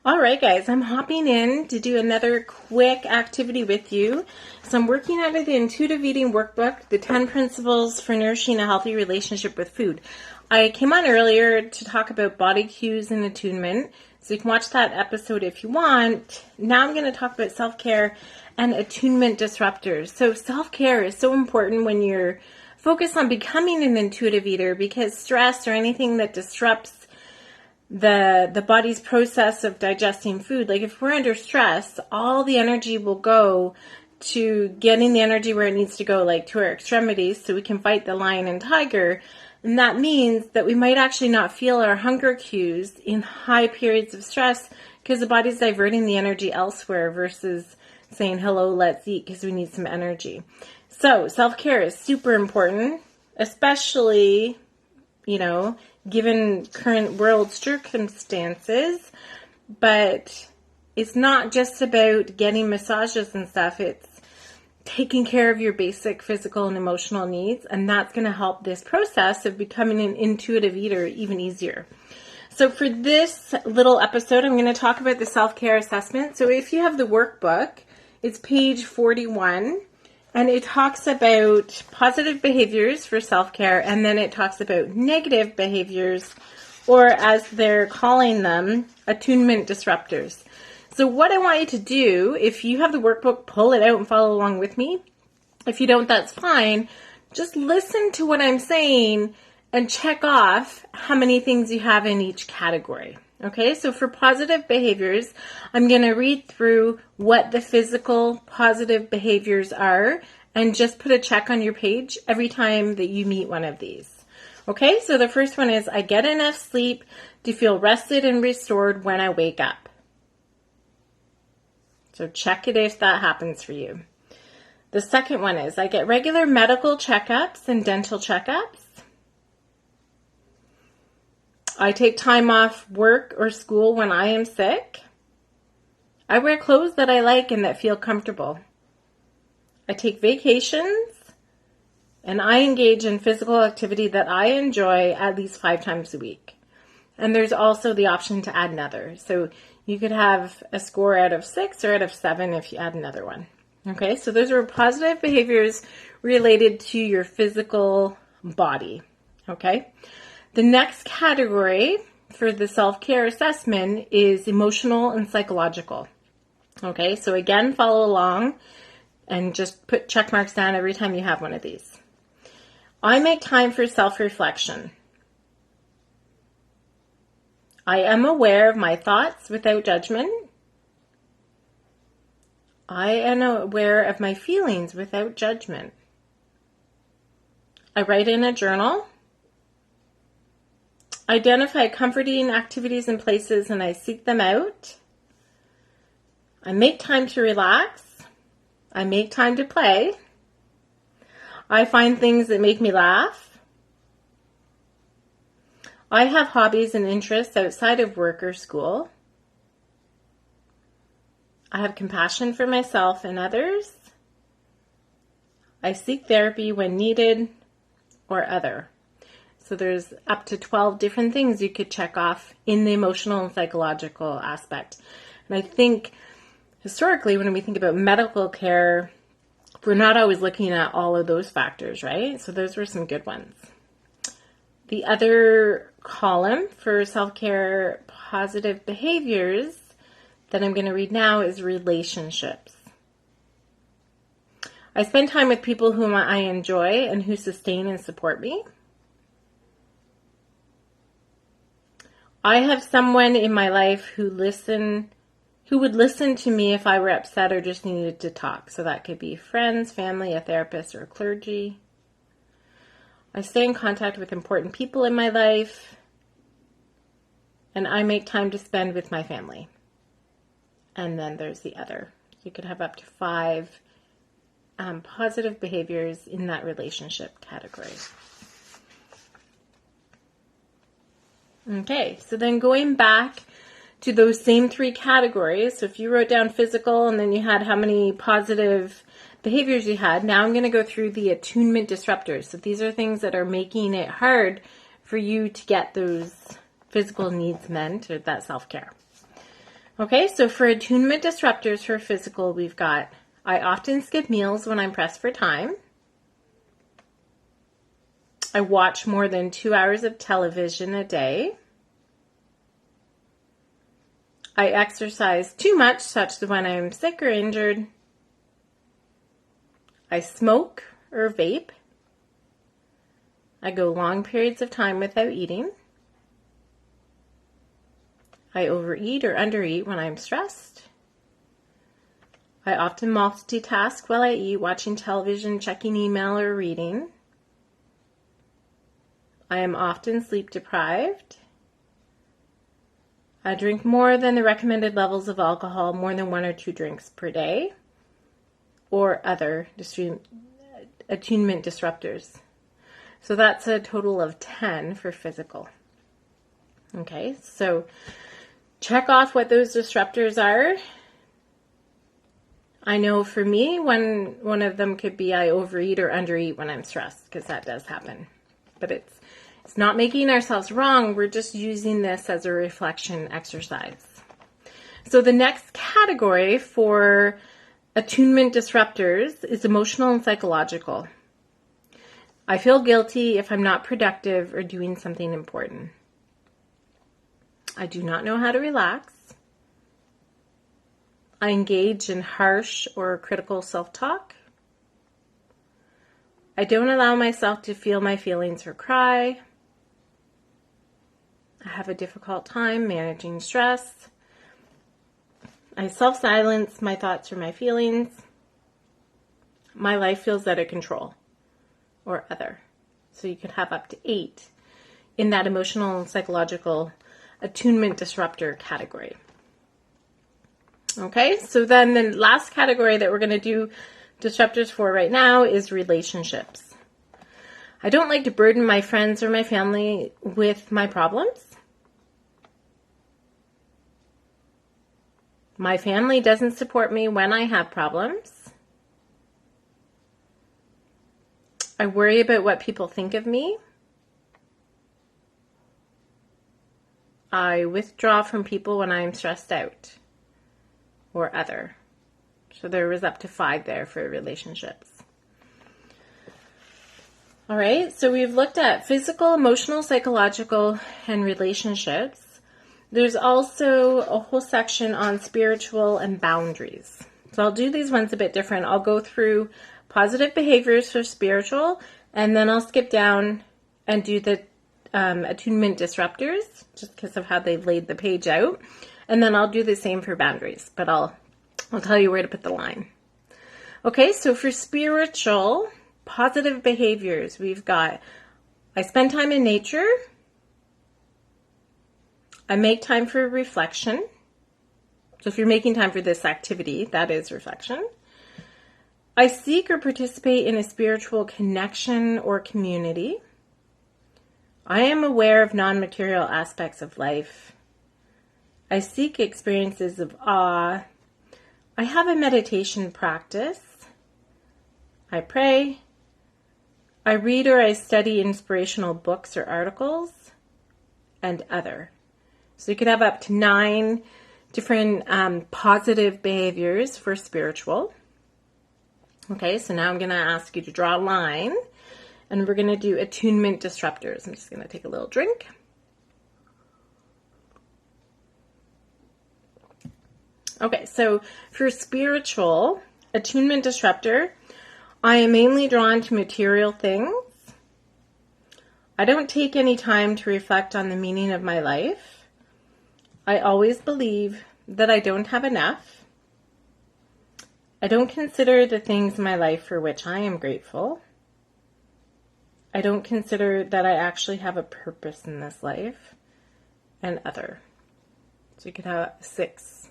All right, guys, I'm hopping in to do another quick activity with you. So I'm working out of the Intuitive Eating Workbook, the 10 Principles for Nourishing a Healthy Relationship with Food. I came on earlier to talk about body cues and attunement, so you can watch that episode if you want. Now I'm going to talk about self-care and attunement disruptors. So self-care is so important when you're focused on becoming an intuitive eater, because stress or anything that disrupts the body's process of digesting food, like if we're under stress, all the energy will go to getting the energy where it needs to go, like to our extremities, so we can fight the lion and tiger. And that means that we might actually not feel our hunger cues in high periods of stress because the body's diverting the energy elsewhere versus saying, hello, let's eat, because we need some energy. So self-care is super important, especially, given current world circumstances. But it's not just about getting massages and stuff. It's taking care of your basic physical and emotional needs. And that's going to help this process of becoming an intuitive eater even easier. So for this little episode, I'm going to talk about the self-care assessment. So if you have the workbook, it's page 41. And it talks about positive behaviors for self-care, and then it talks about negative behaviors, or as they're calling them, attunement disruptors. So what I want you to do, if you have the workbook, pull it out and follow along with me. If you don't, that's fine. Just listen to what I'm saying and check off how many things you have in each category. Okay, so for positive behaviors, I'm going to read through what the physical positive behaviors are and just put a check on your page every time that you meet one of these. Okay, so the first one is, I get enough sleep to feel rested and restored when I wake up. So check it if that happens for you. The second one is, I get regular medical checkups and dental checkups. I take time off work or school when I am sick. I wear clothes that I like and that feel comfortable. I take vacations, and I engage in physical activity that I enjoy at least 5 times a week. And there's also the option to add another. So you could have a score out of 6 or out of 7 if you add another one. Okay, so those are positive behaviors related to your physical body. Okay. The next category for the self-care assessment is emotional and psychological. Okay, so again, follow along and just put check marks down every time you have one of these. I make time for self-reflection. I am aware of my thoughts without judgment. I am aware of my feelings without judgment. I write in a journal. Identify comforting activities and places, and I seek them out. I make time to relax. I make time to play. I find things that make me laugh. I have hobbies and interests outside of work or school. I have compassion for myself and others. I seek therapy when needed or other. So there's up to 12 different things you could check off in the emotional and psychological aspect. And I think historically, when we think about medical care, we're not always looking at all of those factors, right? So those were some good ones. The other column for self-care positive behaviors that I'm going to read now is relationships. I spend time with people whom I enjoy and who sustain and support me. I have someone in my life who would listen to me if I were upset or just needed to talk. So that could be friends, family, a therapist, or clergy. I stay in contact with important people in my life. And I make time to spend with my family. And then there's the other. You could have up to 5 positive behaviors in that relationship category. Okay, so then going back to those same 3 categories. So if you wrote down physical and then you had how many positive behaviors you had, now I'm going to go through the attunement disruptors. So these are things that are making it hard for you to get those physical needs met or that self-care. Okay, so for attunement disruptors for physical, we've got I often skip meals when I'm pressed for time. I watch more than 2 hours of television a day. I exercise too much, such that when I'm sick or injured. I smoke or vape. I go long periods of time without eating. I overeat or undereat when I'm stressed. I often multitask while I eat, watching television, checking email, or reading. I am often sleep deprived. I drink more than the recommended levels of alcohol, more than 1 or 2 drinks per day, or other attunement disruptors. So that's a total of 10 for physical. Okay, so check off what those disruptors are. I know for me, one of them could be I overeat or undereat when I'm stressed, because that does happen. But it's not making ourselves wrong. We're just using this as a reflection exercise. So the next category for attunement disruptors is emotional and psychological. I feel guilty if I'm not productive or doing something important. I do not know how to relax. I engage in harsh or critical self-talk. I don't allow myself to feel my feelings or cry. I have a difficult time managing stress. I self-silence my thoughts or my feelings. My life feels out of control, or other. So you could have up to 8 in that emotional and psychological attunement disruptor category. Okay, so then the last category that we're going to do disruptors for right now is relationships. I don't like to burden my friends or my family with my problems. My family doesn't support me when I have problems. I worry about what people think of me. I withdraw from people when I'm stressed out, or other. So there was up to 5 there for relationships. All right, so we've looked at physical, emotional, psychological, and relationships. There's also a whole section on spiritual and boundaries. So I'll do these ones a bit different. I'll go through positive behaviors for spiritual, and then I'll skip down and do the attunement disruptors, just because of how they've laid the page out. And then I'll do the same for boundaries, but I'll tell you where to put the line. Okay, so for spiritual, positive behaviors, we've got I spend time in nature. I make time for reflection. So if you're making time for this activity, that is reflection. I seek or participate in a spiritual connection or community. I am aware of non-material aspects of life. I seek experiences of awe. I have a meditation practice. I pray. I read or I study inspirational books or articles, and other. So you could have up to 9 different positive behaviors for spiritual. Okay, so now I'm going to ask you to draw a line, and we're going to do attunement disruptors. I'm just going to take a little drink. Okay, so for spiritual, attunement disruptor, I am mainly drawn to material things. I don't take any time to reflect on the meaning of my life. I always believe that I don't have enough. I don't consider the things in my life for which I am grateful. I don't consider that I actually have a purpose in this life, and other. So you could have 6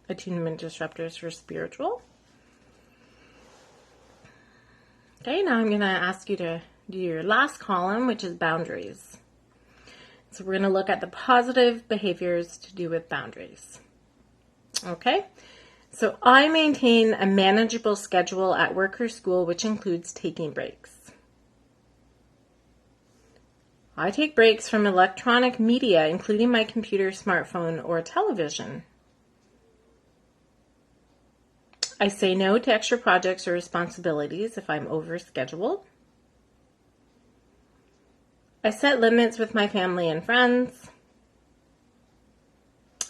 attunement disruptors for spiritual. Okay, now I'm going to ask you to do your last column, which is boundaries. So we're going to look at the positive behaviors to do with boundaries. Okay, so I maintain a manageable schedule at work or school, which includes taking breaks. I take breaks from electronic media, including my computer, smartphone, or television. I say no to extra projects or responsibilities if I'm overscheduled. I set limits with my family and friends.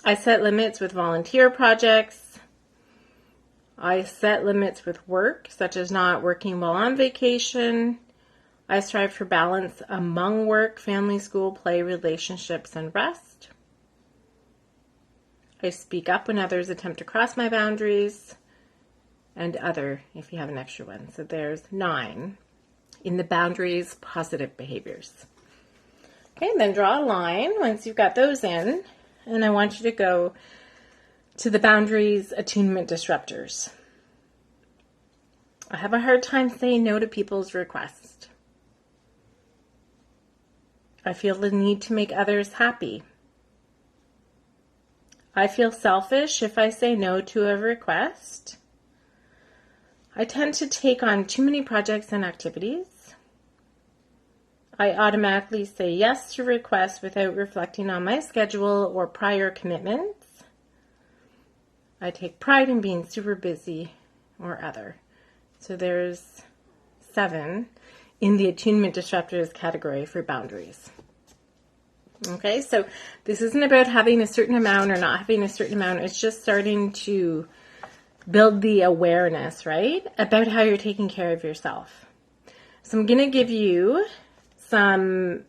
I set limits with volunteer projects. I set limits with work, such as not working while on vacation. I strive for balance among work, family, school, play, relationships, and rest. I speak up when others attempt to cross my boundaries. And other, if you have an extra one. So there's 9 in the boundaries, positive behaviors. Okay, then draw a line once you've got those in. And I want you to go to the boundaries attunement disruptors. I have a hard time saying no to people's requests. I feel the need to make others happy. I feel selfish if I say no to a request. I tend to take on too many projects and activities. I automatically say yes to requests without reflecting on my schedule or prior commitments. I take pride in being super busy or other. So there's 7 in the attunement disruptors category for boundaries. Okay, so this isn't about having a certain amount or not having a certain amount. It's just starting to build the awareness, right, about how you're taking care of yourself. So I'm going to give you some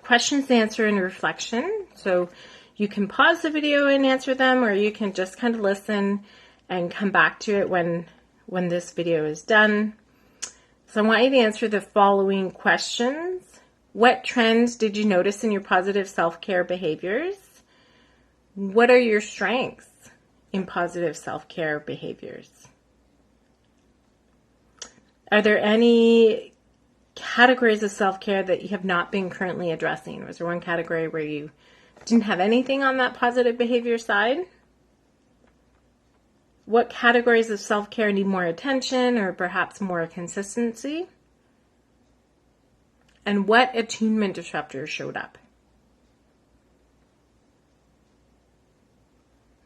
questions to answer and reflection. So you can pause the video and answer them, or you can just kind of listen and come back to it when this video is done. So I want you to answer the following questions. What trends did you notice in your positive self-care behaviors? What are your strengths in positive self-care behaviors? Are there any categories of self-care that you have not been currently addressing? Was there one category where you didn't have anything on that positive behavior side? What categories of self-care need more attention or perhaps more consistency? And what attunement disruptors showed up?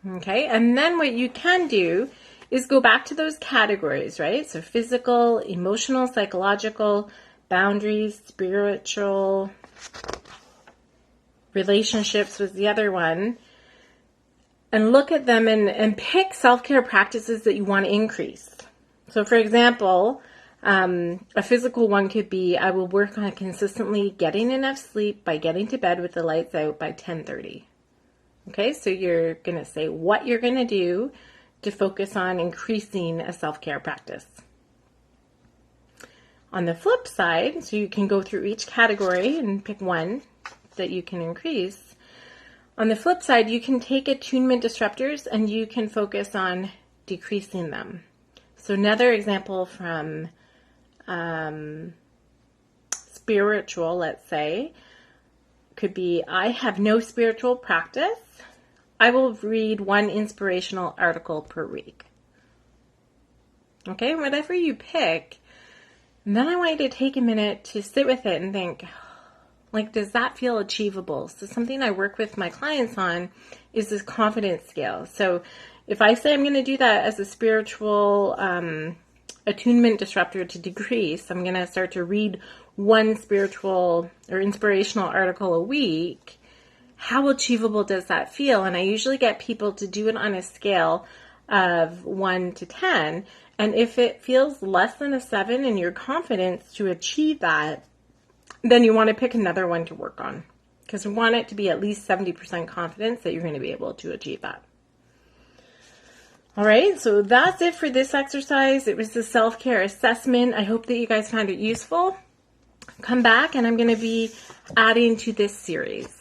Okay, and then what you can do is go back to those categories, right? So physical, emotional, psychological, boundaries, spiritual, relationships was the other one. And look at them and pick self-care practices that you want to increase. So for example, a physical one could be, I will work on consistently getting enough sleep by getting to bed with the lights out by 10:30. Okay, so you're going to say what you're going to do to focus on increasing a self-care practice. On the flip side, so you can go through each category and pick one that you can increase. On the flip side, you can take attunement disruptors and you can focus on decreasing them. So another example from spiritual, let's say, could be, I have no spiritual practice. I will read 1 inspirational article per week. Okay, whatever you pick. And then I want you to take a minute to sit with it and think, like, does that feel achievable? So something I work with my clients on is this confidence scale. So if I say I'm going to do that as a spiritual attunement disruptor to decrease, I'm going to start to read 1 spiritual or inspirational article a week. How achievable does that feel? And I usually get people to do it on a scale of 1 to 10. And if it feels less than a 7 in your confidence to achieve that, then you want to pick another one to work on. Because we want it to be at least 70% confidence that you're going to be able to achieve that. All right, so that's it for this exercise. It was the self-care assessment. I hope that you guys found it useful. Come back and I'm going to be adding to this series.